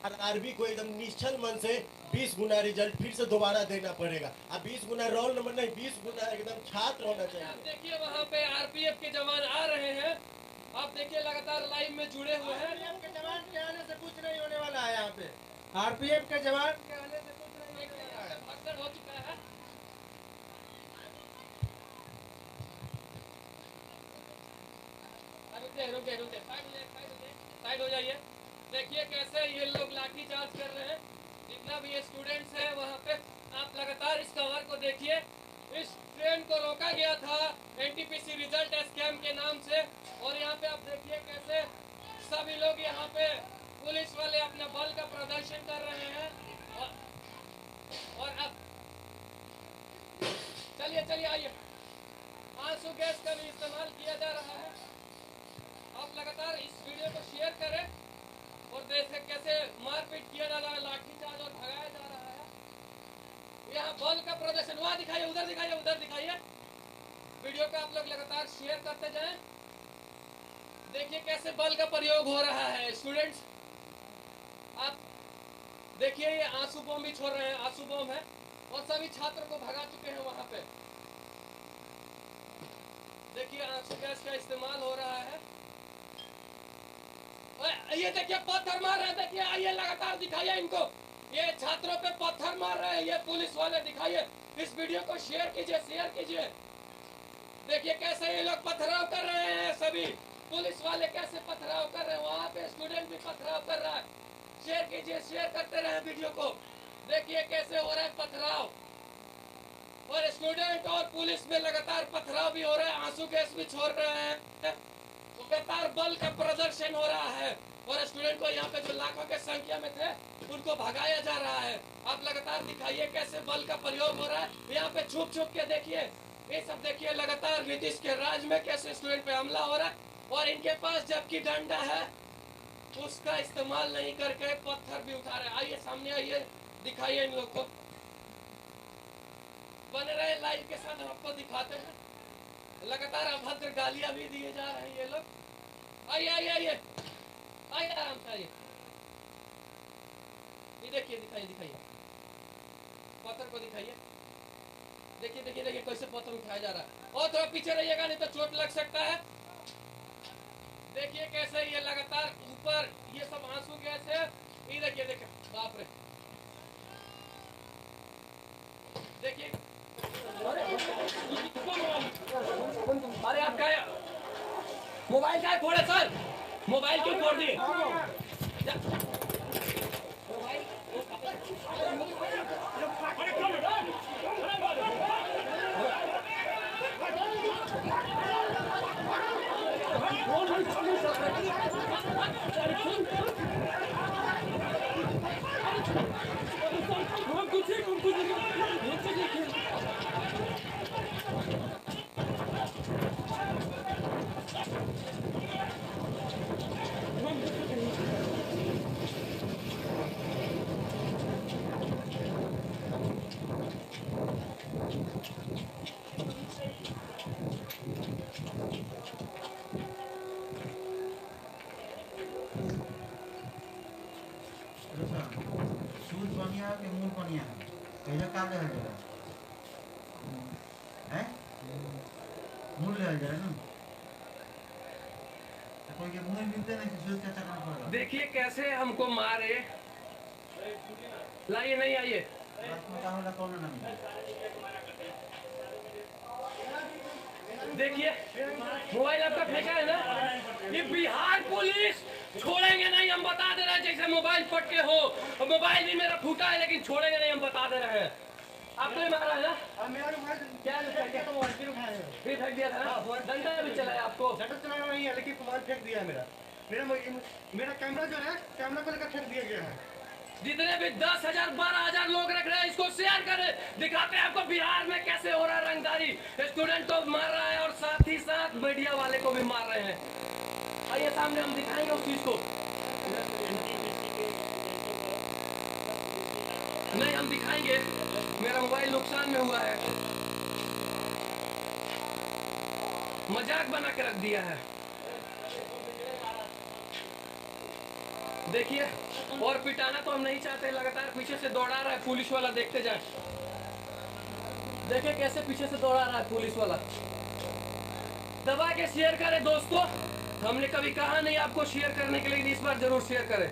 RRB को एकदम निश्चल मन से 20 गुना रिजल्ट फिर से दोबारा देना पड़ेगा। अब 20 गुना रोल नंबर नहीं, 20 गुना एकदम छात्र होना चाहिए। आप देखिए वहाँ पे आरपीएफ के जवान आ रहे हैं, आप देखिए लगातार लाइन में जुड़े हुए हैं। आरपीएफ के जवान के आने से कुछ नहीं होने वाला है। यहाँ पे आरपीएफ के जवान के आने से कुछ नहीं होने वाला है। भगदड़ हो चुका है। रुके रुके साइड हो जाइए। देखिए कैसे ये लोग लाठी चार्ज कर रहे हैं। जितना भी ये स्टूडेंट्स है वहाँ पे आप लगातार इस कवर को देखिए। इस ट्रेन को रोका गया था एनटीपीसी रिजल्ट स्कैम के नाम से, और यहाँ पे आप देखिए कैसे सभी लोग यहाँ पे पुलिस वाले अपने बल का प्रदर्शन कर रहे हैं। और अब चलिए आइए। आंसू गैस का भी इस्तेमाल किया जा रहा है। आप लगातार इस वीडियो को शेयर करें और देखें कैसे मारपीट किया जा रहा है, लाठीचार्ज और भगाया जा रहा है। यहाँ बल का प्रदर्शन वहाँ दिखाइए, उधर दिखाइए। वीडियो को आप लोग लगातार शेयर करते जाएं। देखिए कैसे बल का प्रयोग हो रहा है। स्टूडेंट्स आप देखिए ये आंसू बम भी छोड़ रहे हैं, आंसू बम है, और सभी छात्रों को भगा चुके हैं वहाँ पे। देखिए आंसू गैस का इस्तेमाल हो रहा है। ये देखिए पत्थर मार रहे हैं, देखिए आइए लगातार दिखाइए इनको। ये छात्रों पे पत्थर मार रहे हैं ये पुलिस वाले, दिखाइए। इस वीडियो को शेयर कीजिए। देखिए कैसे ये लोग पथराव कर रहे हैं, सभी पुलिस वाले कैसे पथराव कर रहे हैं। वहाँ पे स्टूडेंट भी पथराव कर रहा है। शेयर करते रहे वीडियो को। देखिए कैसे हो रहा है पथराव, और स्टूडेंट और पुलिस में लगातार पथराव भी हो रहा है, आंसू गैस भी छोड़ रहे हैं। लगातार बल का प्रदर्शन हो रहा है, और स्टूडेंट को यहाँ पे जो लाखों के संख्या में थे उनको भगाया जा रहा है। आप लगातार दिखाइए कैसे बल का प्रयोग हो रहा है। यहाँ पे छुप के देखिए, ये सब देखिए लगातार नीतीश के राज में कैसे स्टूडेंट पे हमला हो रहा है, और इनके पास जबकि डंडा है उसका इस्तेमाल नहीं करके पत्थर भी उठा रहे हैं। आइए सामने आइए, दिखाइए इन लोग को। बने रहे लाइव के साथ, आपको दिखाते हैं। लगातार अभद्र गालियां भी दिए जा रहे हैं ये लोग। आइए आराम से आइए। ये देखिए, दिखाइए पत्थर को दिखाइए। देखिए कैसे पत्थर उठाया जा रहा है। और थोड़ा पीछे रहिएगा नहीं तो चोट लग सकता है। देखिए कैसे ये लगातार ऊपर ये सब आंसू गैस है। ये देखिए बाप रे, देखिए। अरे आप क्या मोबाइल क्या फोड़े सर, मोबाइल क्यों फोड़ दिए? देखिए कैसे हमको मारे। लाइए नहीं आइए। देखिए मोबाइल आपका फेंका है ना, ये बिहार पुलिस छोड़ेंगे नहीं, हम बता दे रहे हैं। जैसे मोबाइल फट के हो, मोबाइल भी मेरा फूटा है लेकिन छोड़ेंगे नहीं, हम बता दे रहे हैं। आपने मारा है ना? क्या फिर फेंक दिया था ना? डंडा भी चलाया आपको? डंडा चलाना नहीं है, लेकिन मोबाइल फेंक दिया है। मेरा कैमरा जो है, कैमरा को लेकर फेंक दिया गया है। जितने भी 10,000 12,000 लोग रख रहे हैं इसको शेयर करें, दिखाते हैं आपको बिहार में कैसे हो रहा है रंगदारी। स्टूडेंट को मार रहा है और साथ ही साथ मीडिया वाले को भी मार रहे हैं। आइए सामने हम दिखाएंगे उस चीज को। नहीं हम दिखाएंगे, मेरा मोबाइल नुकसान में हुआ है। मजाक बना के रख दिया है। देखिए, और पिटाना तो हम नहीं चाहते, लगातार पीछे से दौड़ा रहा है पुलिस वाला, देखते जाए। देखिए कैसे पीछे से दौड़ा रहा है पुलिस वाला। दबा के शेयर करें दोस्तों, हमने कभी कहा नहीं आपको शेयर करने के लिए, इस बार जरूर शेयर करें।